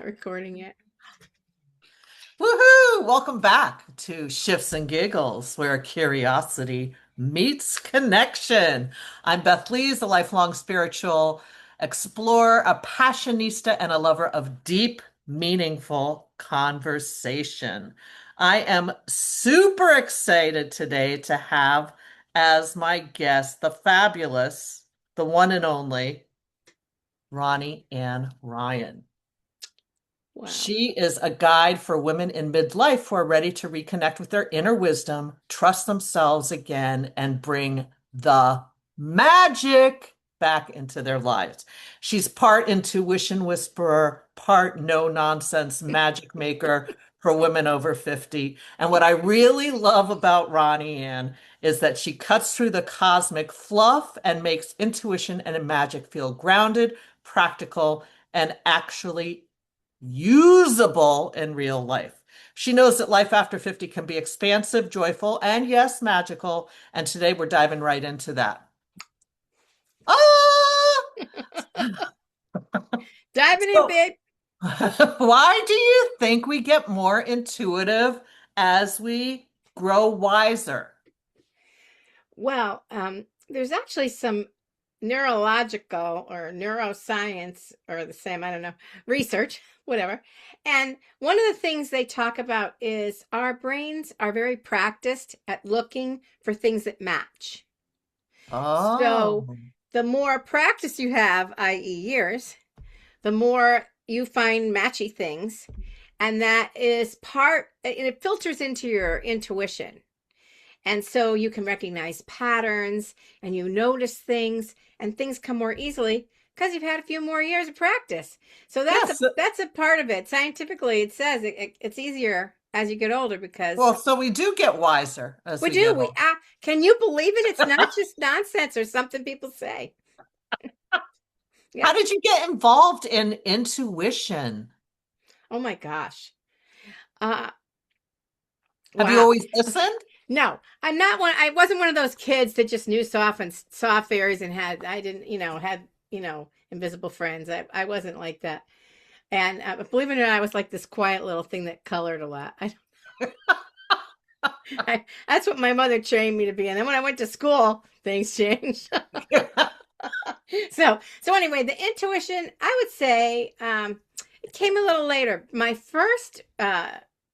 recording it. Woohoo! Welcome back to Shifts and Giggles, where curiosity meets connection. I'm Beth Lees, a lifelong spiritual explorer, a passionista, and a lover of deep, meaningful conversation. I am super excited today to have as my guest the fabulous, the one and only Ronnie Ann Ryan. Wow. She is a guide for women in midlife who are ready to reconnect with their inner wisdom, trust themselves again, and bring the magic back into their lives. She's part intuition whisperer, part no nonsense magic maker for women over 50. And what I really love about Ronnie Ann is that she cuts through the cosmic fluff and makes intuition and magic feel grounded, practical, and actually usable in real life. She knows that life after 50 can be expansive, joyful, and yes, magical. And today we're diving right into that. Ah! Diving in, So, babe. why do you think we get more intuitive as we grow wiser? Well, there's actually some neurological or neuroscience or the same, I don't know, research, whatever. And one of the things they talk about is our brains are very practiced at looking for things that match. So Oh, the more practice you have, i.e., years, the more you find matchy things. And that is part, it filters into your intuition. And so you can recognize patterns and you notice things and things come more easily because you've had a few more years of practice. So yes. that's a part of it. Scientifically, it says it's easier as you get older because Well, so we do get wiser as we we do. get We older. can you believe it? It's not just nonsense or something people say. How Yeah. did you get involved in intuition? Oh my gosh. Uh Have you wow. always Okay. listened? No, I'm not one. I wasn't one of those kids that just knew saw fairies and had. I didn't, had invisible friends. I wasn't like that. And believe it or not, I was like this quiet little thing that colored a lot. That's what my mother trained me to be. And then when I went to school, things changed. So anyway, the intuition, I would say, it came a little later. My first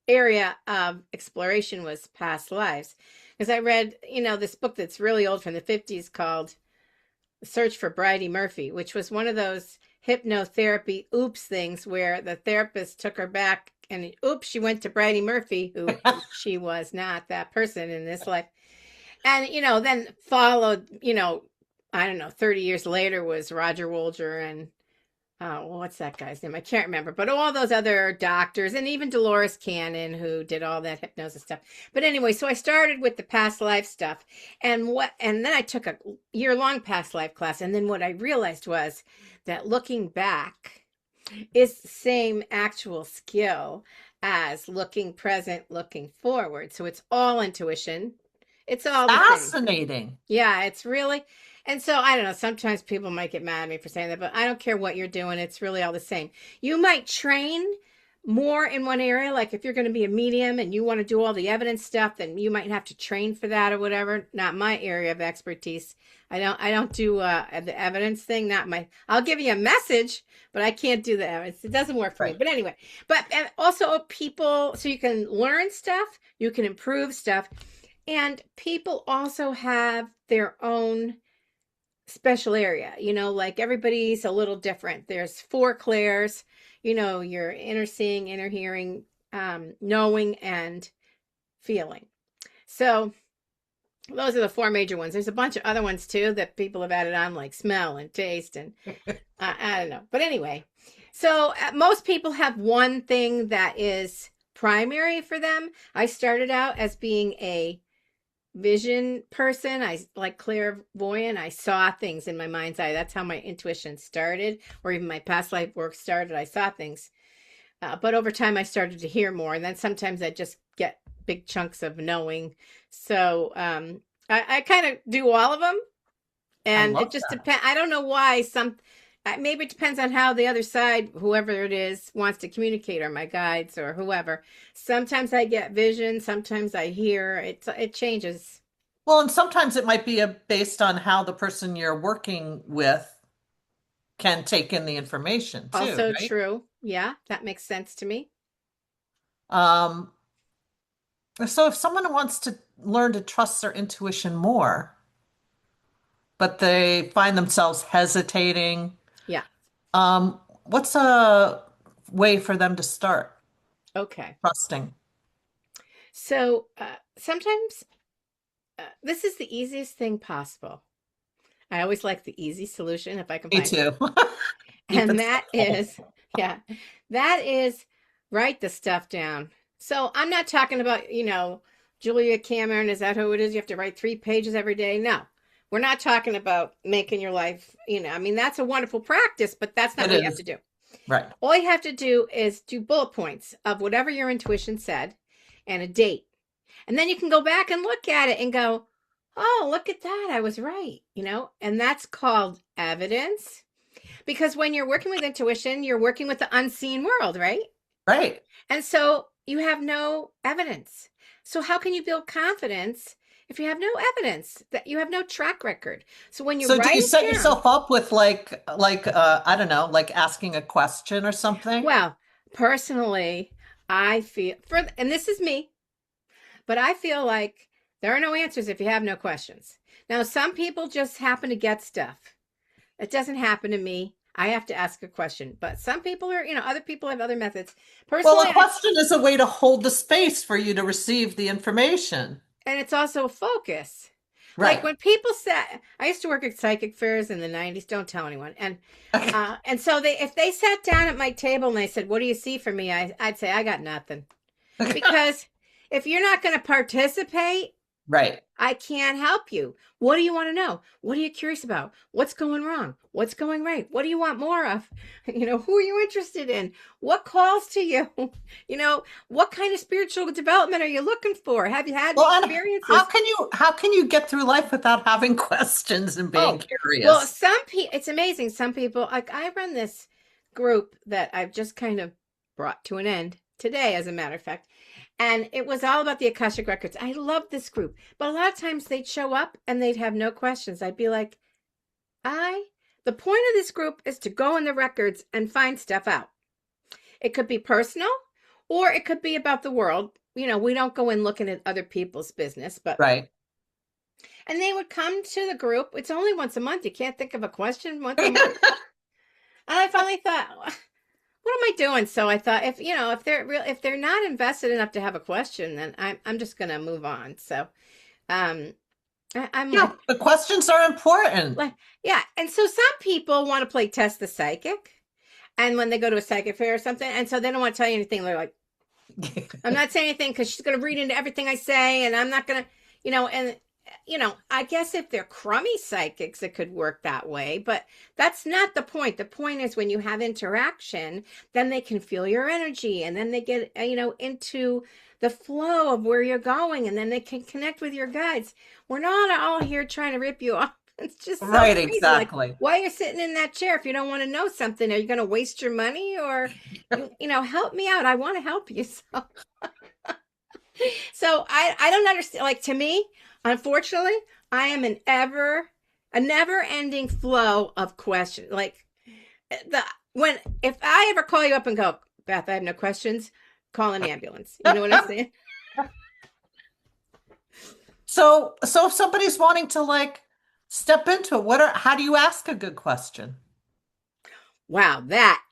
area of exploration was past lives, because I read, this book that's really old from the 50s called Search for Bridie Murphy, which was one of those hypnotherapy oops things where the therapist took her back and oops, she went to Bridie Murphy, who she was not that person in this life. And, then followed, I don't know, 30 years later was Roger Wolger and, what's that guy's name? I can't remember, but all those other doctors and even Dolores Cannon who did all that hypnosis stuff. But anyway, so I started with the past life stuff and then I took a year-long past life class. And then what I realized was that looking back is the same actual skill as looking present, looking forward. So it's all intuition. It's all the same. Fascinating. Yeah, it's really, and so I don't know. Sometimes people might get mad at me for saying that, but I don't care what you're doing. It's really all the same. You might train more in one area. Like if you're going to be a medium and you want to do all the evidence stuff, then you might have to train for that or whatever. Not my area of expertise. I don't do the evidence thing. Not my, I'll give you a message, but I can't do the evidence. It doesn't work for me. Right. But anyway, but and also people, so you can learn stuff, you can improve stuff. And people also have their own special area, like everybody's a little different. There's four clairs, your inner seeing, inner hearing, knowing, and feeling. So those are the four major ones. There's a bunch of other ones too that people have added on, like smell and taste, and I don't know. But anyway, so most people have one thing that is primary for them. I started out as being a vision person. I like clairvoyant. I saw things in my mind's eye. That's how my intuition started, or even my past life work started. I saw things. But over time, I started to hear more. And then sometimes I just get big chunks of knowing. So I kind of do all of them. I And it love just that. depends. I don't know why Maybe it depends on how the other side, whoever it is, wants to communicate, or my guides or whoever. Sometimes I get vision, sometimes I hear. It changes. Well, and sometimes it might be based on how the person you're working with can take in the information too, Also right? true. Yeah, that makes sense to me. Um, so if someone wants to learn to trust their intuition more, but they find themselves hesitating, Yeah. what's a way for them to start Okay. trusting? So sometimes this is the easiest thing possible. I always like the easy solution if I can Me find it. too. Keep And it that simple. is, yeah, that is write the stuff down. So I'm not talking about, Julia Cameron, is that who it is? You have to write 3 pages every day. No, we're not talking about making your life, I mean, that's a wonderful practice, but that's not It what you have to is. do. Right. All you have to do is do bullet points of whatever your intuition said and a date. And then you can go back and look at it and go, oh, look at that. I was right, and that's called evidence. Because when you're working with intuition, you're working with the unseen world, right? Right. And so you have no evidence. So how can you build confidence if you have no evidence, that you have no track record? So when you So do write you it set down, yourself up with I don't know, like asking a question or something? well, personally, I feel and this is me, but I feel like there are no answers if you have no questions. Now, some people just happen to get stuff. It doesn't happen to me. I have to ask a question, but some people are, other people have other methods. Well, Personally, a question is a way to hold the space for you to receive the information. and it's also a focus. Like Right. when people sat, I used to work at psychic fairs in the '90s. Don't tell anyone. And so if they sat down at my table and they said, "What do you see for me?" I'd say, "I got nothing," because if you're not going to participate, Right. I can't help you. What do you want to know? What are you curious about? What's going wrong? What's going right? What do you want more of? Who are you interested in? What calls to you? You know, what kind of spiritual development are you looking for? Have you had any Well, and experiences? how can you get through life without having questions and being Oh, well, curious? some people, it's amazing. Some people, like I run this group that I've just kind of brought to an end today, as a matter of fact. And it was all about the Akashic Records. I love this group. But a lot of times they'd show up and they'd have no questions. I'd be like, the point of this group is to go in the records and find stuff out. It could be personal or it could be about the world. We don't go in looking at other people's business, but Right. and they would come to the group. It's only once a month. You can't think of a question once a month. And I finally thought, what am I doing? So I thought, if they're not invested enough to have a question, then I'm just gonna move on. So um, I'm Yeah, the questions are important. like, yeah. And so some people want to play test the psychic, and when they go to a psychic fair or something, and so they don't want to tell you anything. They're like, I'm not saying anything because she's going to read into everything I say, and I'm not going to, and I guess if they're crummy psychics, it could work that way, but that's not the point. The point is when you have interaction, then they can feel your energy, and then they get, into the flow of where you're going, and then they can connect with your guides. We're not all here trying to rip you off. It's just so Right, crazy. Like, exactly. why you're sitting in that chair if you don't want to know something? Are you going to waste your money, or help me out? I want to help you. So I don't understand. Like, to me, unfortunately, I am a never ending flow of questions. Like, the when if I ever call you up and go, Beth, I have no questions, call an ambulance. You know what I'm saying? So if somebody's wanting to step into it, how do you ask a good question? Wow, that,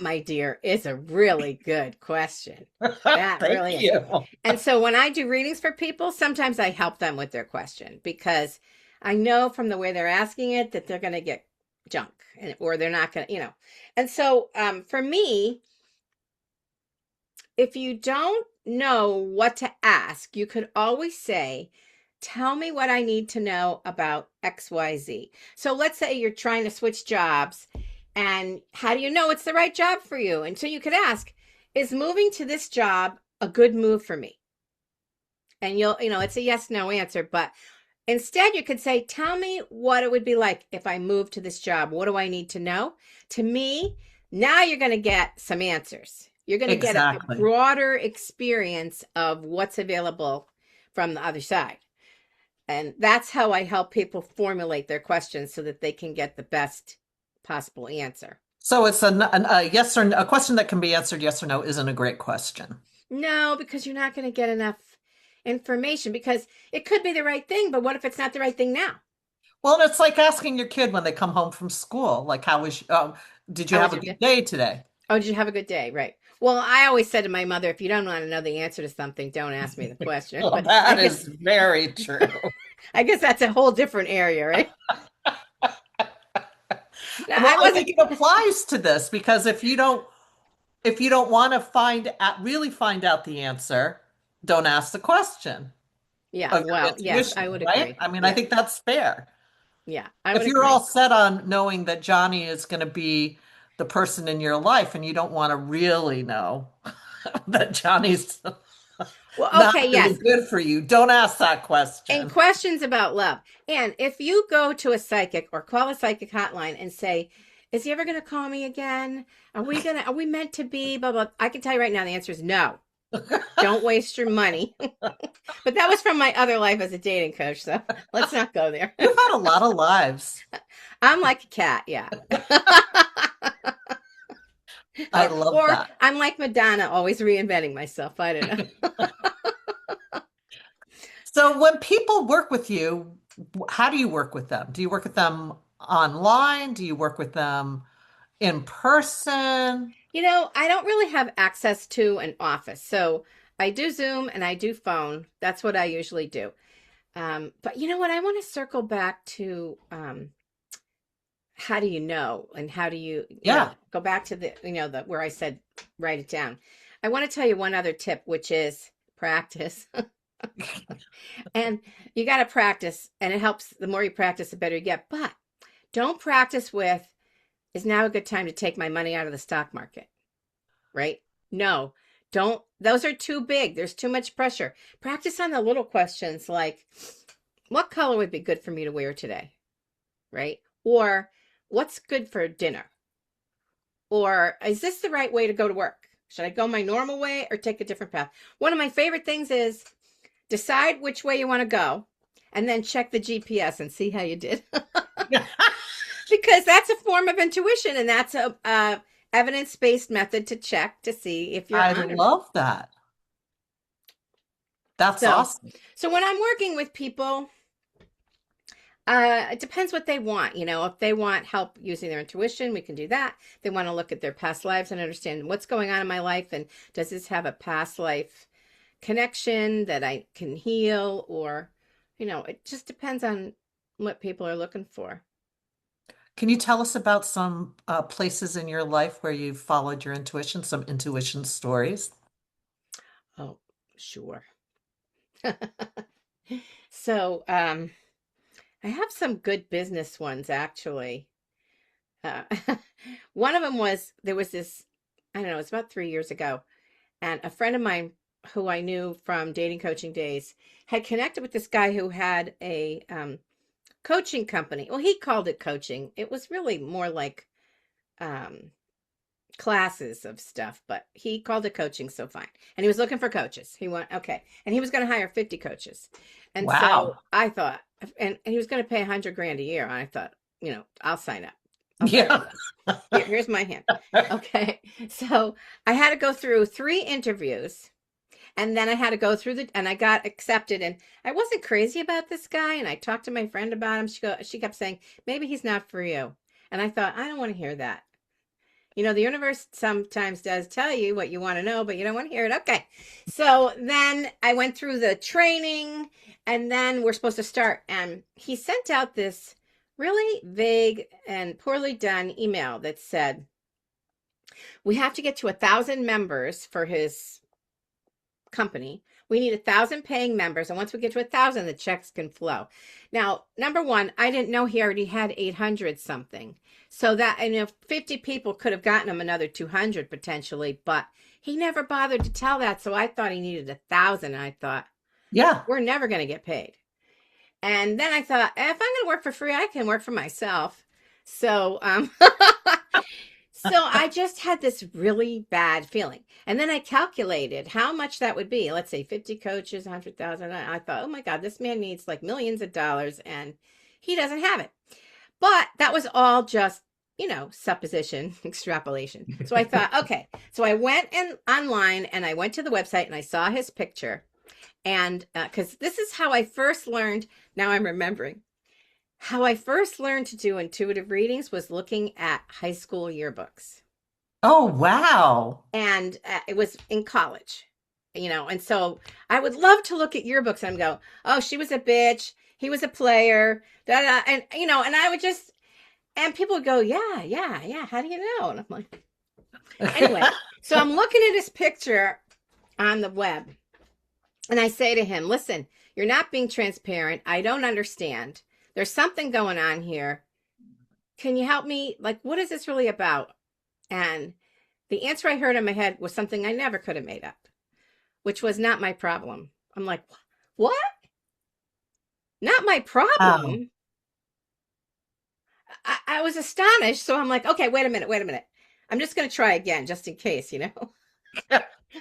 my dear, is a really good question. That Thank really is. you. And so when I do readings for people, sometimes I help them with their question because I know from the way they're asking it that they're going to get junk, or they're not going to. And so for me, if you don't know what to ask, you could always say, tell me what I need to know about XYZ. So let's say you're trying to switch jobs, and how do you know it's the right job for you? And so you could ask, is moving to this job a good move for me? And it's a yes no answer, but Instead, you could say, tell me what it would be like if I moved to this job. What do I need to know? To me, now you're going to get some answers. You're going to get a Exactly. broader experience of what's available from the other side. And that's how I help people formulate their questions so that they can get the best possible answer. So it's a yes or no, a question that can be answered yes or no isn't a great question. No, because you're not going to get enough information because it could be the right thing, but what if it's not the right thing now? Well, it's like asking your kid when they come home from school, like, did you How have was a your good day? day today? Oh, did you have a good day? Right. Well, I always said to my mother, if you don't want to know the answer to something, don't ask me the question. Well, But I that guess is very true. I guess that's a whole different area, right? No, Well, I I think wasn't. it applies to this because if you don't want to really find out the answer, don't ask the question Yeah, of your well, yes, I intuition, would right? agree. I mean, I Yeah, think that's fair. yeah, I would If you're all agree. set on knowing that Johnny is going to be the person in your life and you don't want to really know that Johnny's Well, not okay, really yes. good for you, don't ask that And question. questions about love. And if you go to a psychic or call a psychic hotline and say, is he ever going to call me again? Are we meant to be? Blah, blah. I can tell you right now, the answer is no. Don't waste your money. But that was from my other life as a dating coach. So let's not go there. You've had a lot of lives. I'm like a cat. Yeah. I love Or that. I'm like Madonna, always reinventing myself. I don't know. So when people work with you, how do you work with them? Do you work with them online? Do you work with them in person? I don't really have access to an office. So I do Zoom and I do phone. That's what I usually do. But you know what? I want to circle back to how do you know and how do you, Yeah. go back to the where I said write it down. I want to tell you one other tip, which is practice. And you got to practice, and it helps. The more you practice, the better you get. But don't practice with, is now a good time to take my money out of the stock market, right? No, don't. Those are too big. There's too much pressure. Practice on the little questions like, what color would be good for me to wear today, right? Or what's good for dinner? Or is this the right way to go to work? Should I go my normal way or take a different path? One of my favorite things is decide which way you want to go and then check the GPS and see how you did. Because that's a form of intuition and that's a evidence-based method to check to see if you're I on or not. love that. That's So, awesome. so when I'm working with people, it depends what they want. If they want help using their intuition, we can do that. They want to look at their past lives and understand what's going on in my life and does this have a past life connection that I can heal, or it just depends on what people are looking for. Can you tell us about some places in your life where you've followed your intuition, some intuition stories? Oh, sure. So, I have some good business ones actually. Uh, one of them was there was this, I don't know, it's about 3 years ago, and a friend of mine who I knew from dating coaching days had connected with this guy who had a coaching company. Well, he called it coaching. It was really more like um, classes of stuff, but he called it coaching, so fine. And he was looking for coaches. He went, okay. And he was going to hire 50 coaches. And so Wow. I thought, and he was going to pay 100 grand a year. And I thought, I'll sign up. I'll sign Yeah. up. Here's my hand. Okay. So I had to go through 3 interviews and then I had to go through and I got accepted. And I wasn't crazy about this guy. And I talked to my friend about him. She kept saying, maybe he's not for you. And I thought, I don't want to hear that. The universe sometimes does tell you what you want to know, but you don't want to hear it. Okay. So then I went through the training and then we're supposed to start. And he sent out this really vague and poorly done email that said, we have to get to 1,000 members for his company. We need 1,000 paying members. And once we get to 1,000, the checks can flow. Now, number one, I didn't know he already had 800 something. So that, 50 people could have gotten him another 200 potentially, but he never bothered to tell that. So I thought he needed 1,000. And I thought, Yeah. we're never going to get paid. And then I thought, if I'm going to work for free, I can work for myself. So, so I just had this really bad feeling. And then I calculated how much that would be. Let's say 50 coaches, 100,000. I thought, oh my God, this man needs like millions of dollars and he doesn't have it. But that was all just, supposition, extrapolation. So I thought, okay. So I went online and I went to the website and I saw his picture. And because this is how I first learned, now I'm remembering, how I first learned to do intuitive readings was looking at high school yearbooks. Oh, wow. And it was in college, and so I would love to look at yearbooks and go, oh, she was a bitch. He was a player. Da, da, and I would just, and people would go, yeah, yeah, yeah. How do you know? And I'm like, anyway, so I'm looking at his picture on the web and I say to him, listen, you're not being transparent. I don't understand. There's something going on here. Can you help me? Like, what is this really about? And the answer I heard in my head was something I never could have made up, which was not my problem. I'm like, what? Not my Wow. problem? I was astonished. So I'm like, okay, wait a minute, wait a minute. I'm just going to try again, just in case.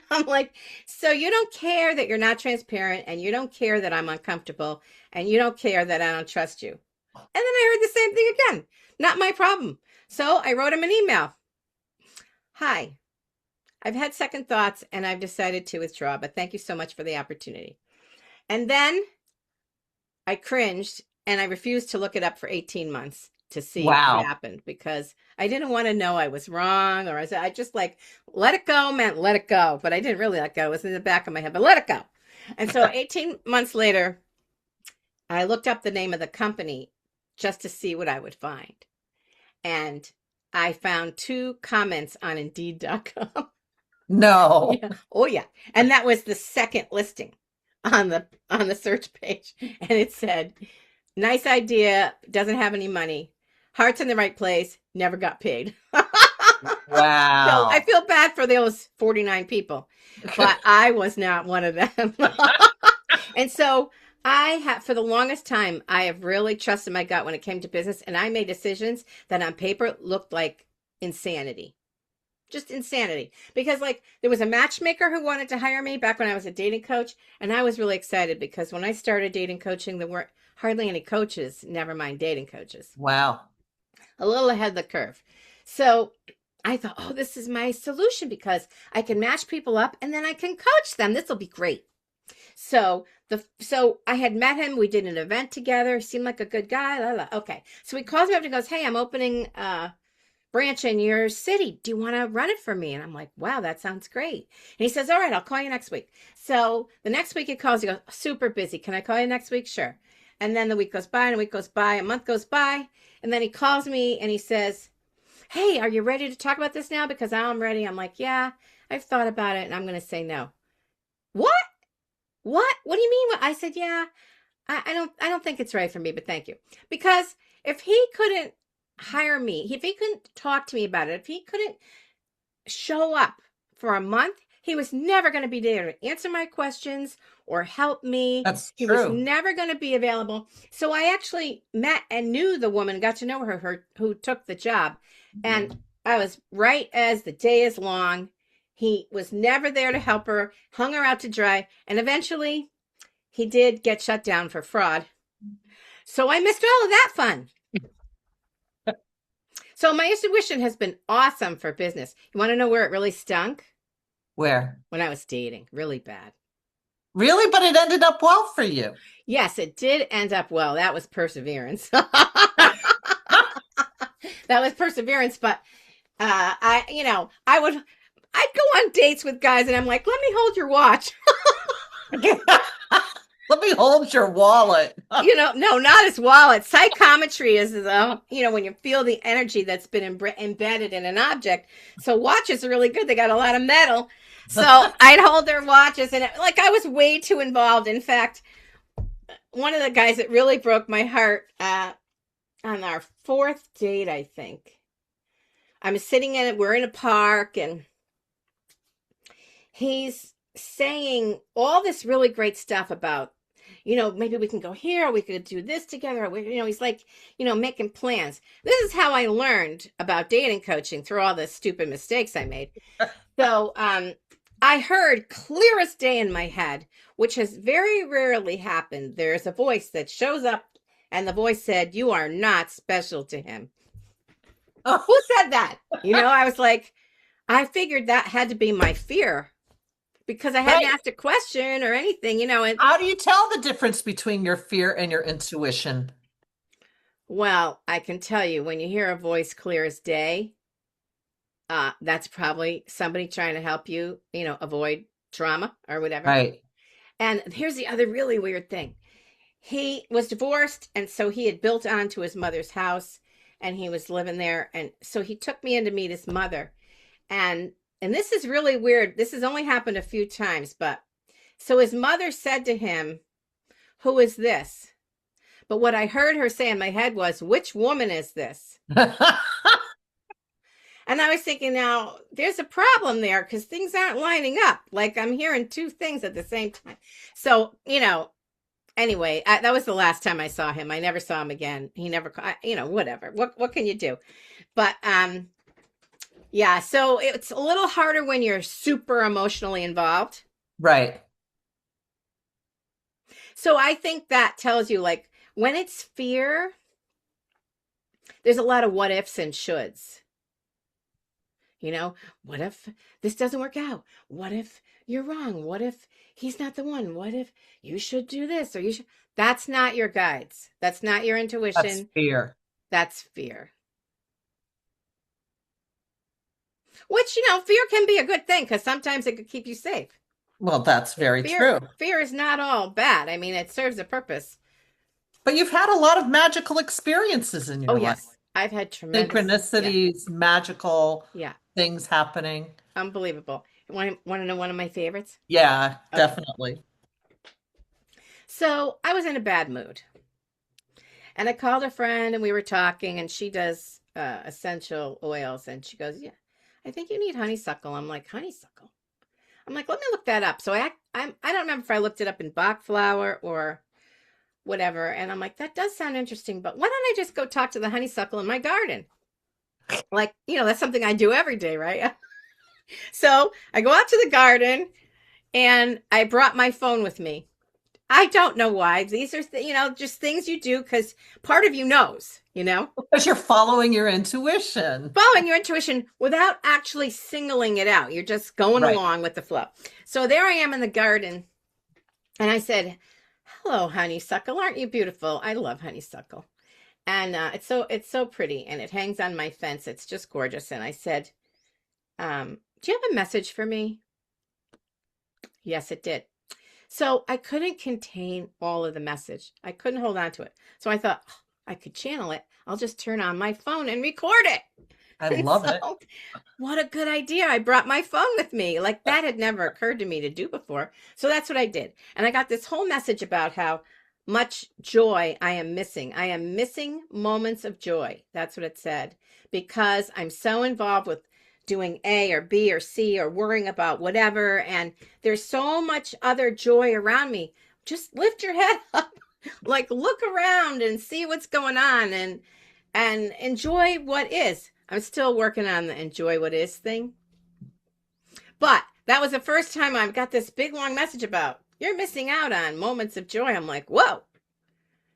I'm like, so you don't care that you're not transparent and you don't care that I'm uncomfortable and you don't care that I don't trust you. And then I heard the same thing again. Not my problem. So I wrote him an email. Hi, I've had second thoughts and I've decided to withdraw, but thank you so much for the opportunity. And then I cringed and I refused to look it up for 18 months to see what Wow. happened because I didn't want to know I was wrong or I just like let it go meant let it go, but I didn't really let go. It was in the back of my head, but let it go. And so 18 months later, I looked up the name of the company just to see what I would find. And I found two comments on Indeed.com. No. Yeah. Oh yeah. And that was the second listing on the search page. And it said, nice idea, doesn't have any money. Heart's in the right place, never got paid. So I Wow. feel bad for those 49 people, but I was not one of them. And so I have, for the longest time, I have really trusted my gut when it came to business. And I made decisions that on paper looked like insanity. Just insanity. Because, like, there was a matchmaker who wanted to hire me back when I was a dating coach. And I was really excited because when I started dating coaching, there weren't hardly any coaches, never mind dating coaches. Wow. A little ahead of the curve. So I thought, oh, this is my solution because I can match people up and then I can coach them. This will be great. So I had met him. We did an event together. He seemed like a good guy. La, la. Okay. So he calls me up and goes, hey, I'm opening branch in your city. Do you want to run it for me? And I'm like, wow, that sounds great. And he says, all right, I'll call you next week. So the next week he calls, he goes, super busy. Can I call you next week? Sure. And then the week goes by and a week goes by, a month goes by. And then he calls me and he says, hey, are you ready to talk about this now? Because I'm ready. I'm like, yeah, I've thought about it and I'm going to say no. What? What do you mean? I said, yeah, I don't think it's right for me, but thank you. Because if he couldn't hire me, if he couldn't talk to me about it, if he couldn't show up for a month, he was never going to be there to answer my questions or help me. That's He was true. never going to be available. So I actually met and knew the woman, got to know her who took the job. And I was right as the day is long. He was never there to help her, hung her out to dry. And eventually he did get shut down for fraud. So I missed all of that fun. So my intuition has been awesome for business. You want to know where it really stunk? Where? When I was dating, really bad. Really? But it ended up well for you. Yes, it did end up well. That was perseverance. That was perseverance, but I'd go on dates with guys and I'm like, let me hold your watch. Let me hold your wallet. No, not his wallet. Psychometry is when you feel the energy that's been embedded in an object. So watches are really good. They got a lot of metal. So I'd hold their watches and I was way too involved. In fact, one of the guys that really broke my heart on our fourth date, I think. I'm sitting we're in a park and he's saying all this really great stuff about, maybe we can go here, we could do this together. He's like, making plans. This is how I learned about dating coaching through all the stupid mistakes I made. So, I heard clear as day in my head, which has very rarely happened. There's a voice that shows up, and the voice said, "You are not special to him." Who said that? I was like, I figured that had to be my fear because I hadn't Right. asked a question or anything. How do you tell the difference between your fear and your intuition? Well, I can tell you when you hear a voice clear as day, that's probably somebody trying to help you, avoid trauma or whatever. Right. And here's the other really weird thing. He was divorced, and so he had built onto his mother's house, and he was living there. And so he took me in to meet his mother. And this is really weird. This has only happened a few times, but so his mother said to him, "Who is this?" But what I heard her say in my head was, "Which woman is this?" And I was thinking, now there's a problem there because things aren't lining up. Like I'm hearing two things at the same time. So, anyway, that was the last time I saw him. I never saw him again. He never, whatever. What can you do? But yeah, so it's a little harder when you're super emotionally involved. Right. So I think that tells you, like, when it's fear, there's a lot of what ifs and shoulds. What if this doesn't work out? What if you're wrong? What if he's not the one? What if you should do this or you should? That's not your guides. That's not your That's intuition. fear. That's fear. Which, fear can be a good thing because sometimes it could keep you safe. Well, that's very Fear true. fear is not all bad. I mean, it serves a purpose. But you've had a lot of magical experiences in Oh your life. yes. I've had tremendous, yeah. Synchronicities, magical Yeah. things happening. Unbelievable. Want to know one of my favorites? Yeah, Okay. definitely. So I was in a bad mood. And I called a friend and we were talking, and she does essential oils. And she goes, "Yeah, I think you need honeysuckle." I'm like, "Honeysuckle?" I'm like, "Let me look that up." So I don't remember if I looked it up in Bach flower or whatever. And I'm like, that does sound interesting, but why don't I just go talk to the honeysuckle in my garden? Like, that's something I do every day, right? So I go out to the garden and I brought my phone with me. I don't know why. These are, just things you do because part of you knows. Because you're following your intuition. Following your intuition without actually singling it out. You're just going Right. along with the flow. So there I am in the garden, and I said, "Hello, honeysuckle. Aren't you beautiful? I love honeysuckle." And it's so pretty, and it hangs on my fence. It's just gorgeous. And I said, "Do you have a message for me?" Yes, it did. So I couldn't contain all of the message. I couldn't hold on to it. So I thought, "Oh, I could channel it. I'll just turn on my phone and record it." I And love it. so, what a good idea. I brought my phone with me. Like that had never occurred to me to do before. So that's what I did. And I got this whole message about how much joy I am missing. I am missing moments of joy. That's what it said. Because I'm so involved with doing A or B or C or worrying about whatever. And there's so much other joy around me. Just lift your head up. Like look around and see what's going on and enjoy what is. I'm still working on the enjoy what is thing. But that was the first time I've got this big long message about you're missing out on moments of joy. I'm like, whoa, I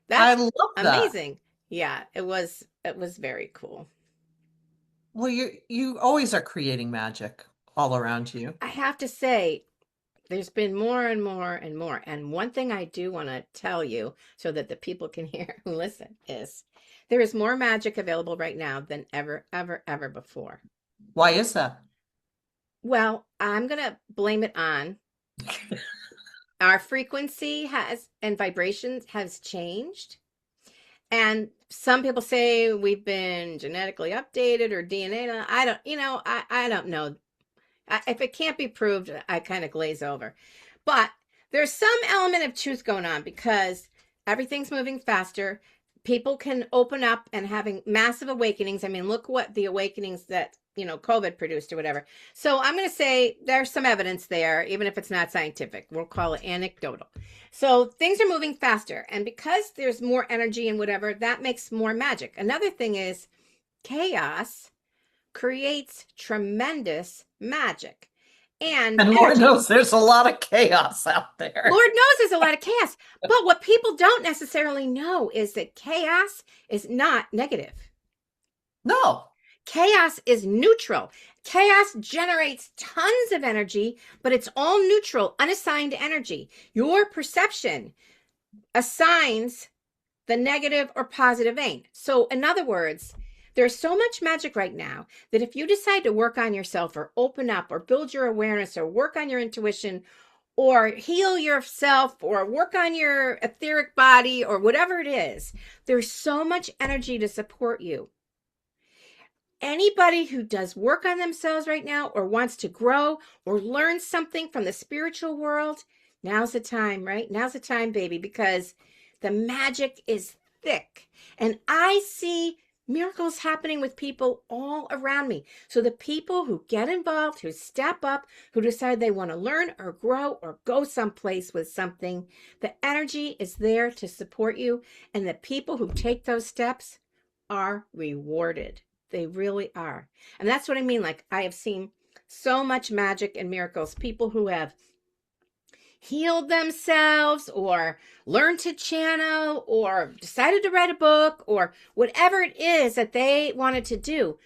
that's love that. amazing. Yeah, it was very cool. Well, you always are creating magic all around you. I have to say, there's been more and more and more. And one thing I do want to tell you so that the people can hear who listen is there is more magic available right now than ever, ever, ever before. Why is that? Well, I'm going to blame it on our frequency has and vibrations has changed. And some people say we've been genetically updated or DNA. I don't, I don't know. If it can't be proved, I kind of glaze over. But there's some element of truth going on because everything's moving faster. People can open up and having massive awakenings. I mean, look what the awakenings that COVID produced or whatever. So I'm going to say there's some evidence there, even if it's not scientific. We'll call it anecdotal. So things are moving faster. And because there's more energy and whatever, that makes more magic. Another thing is chaos creates tremendous magic and And Lord energy. knows there's a lot of chaos out there. Lord knows there's a lot of chaos. But what people don't necessarily know is that chaos is not negative. No. Chaos is neutral. Chaos generates tons of energy, but it's all neutral, unassigned energy. Your perception assigns the negative or positive vein. So, in other words, there's so much magic right now that if you decide to work on yourself or open up or build your awareness or work on your intuition or heal yourself or work on your etheric body or whatever it is, there's so much energy to support you. Anybody who does work on themselves right now or wants to grow or learn something from the spiritual world, now's the time, right? Now's the time, baby, because the magic is thick. And I see miracles happening with people all around me. So the people who get involved, who step up, who decide they want to learn or grow or go someplace with something, the energy is there to support you. And the people who take those steps are rewarded. They really are. And that's what I mean. Like, I have seen so much magic and miracles. People who have healed themselves or learned to channel or decided to write a book or whatever it is that they wanted to do.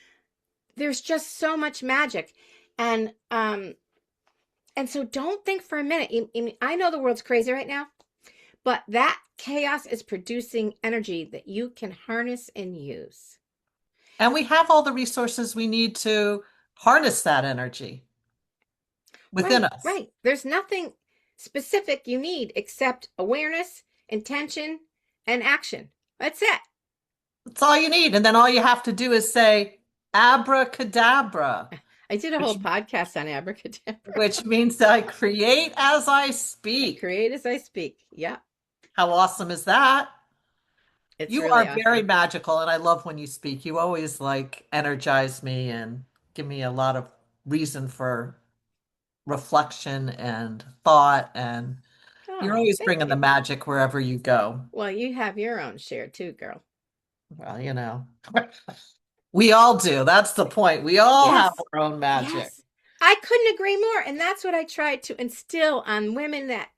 There's just so much magic. And so don't think for a minute. I know the world's crazy right now, but that chaos is producing energy that you can harness and use. And we have all the resources we need to harness that energy within Right, us. right. There's nothing specific you need except awareness, intention, and action. That's it. That's all you need. And then all you have to do is say abracadabra, I did a which whole podcast on abracadabra. which means that I create as I I speak. create as I speak. Yeah, How awesome is that? it's You really are very awesome. magical, and I love when you speak. You always like energize me and give me a lot of reason for reflection and thought, and you're Oh, always thank bringing the you. magic wherever you go. Well, you have your own share too, girl. Well, we all do. That's the point. We all have Yes, our own magic. yes. I couldn't agree more. And that's what I tried to instill on women that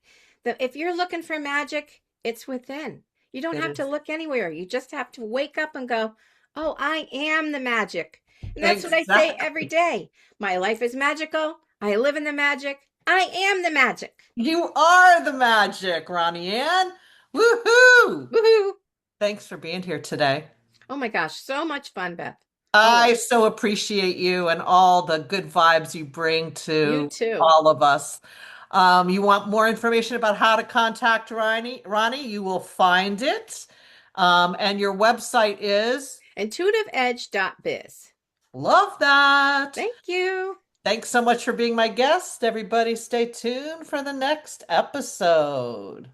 if you're looking for magic, it's within. You don't It have to is look anywhere. You just have to wake up and go, oh, I am the magic. And that's what I say every exactly. day. My life is magical. I live in the magic. I am the magic. You are the magic, Ronnie Ann. Woohoo! Woohoo. Thanks for being here today. Oh my gosh, so much fun, Beth. I Always. so appreciate you and all the good vibes you bring You to too. all of us. You want more information about how to contact Ronnie, you will find it. And your website is, IntuitiveEdge.biz. love that. Thank you. Thanks so much for being my guest. Everybody, stay tuned for the next episode.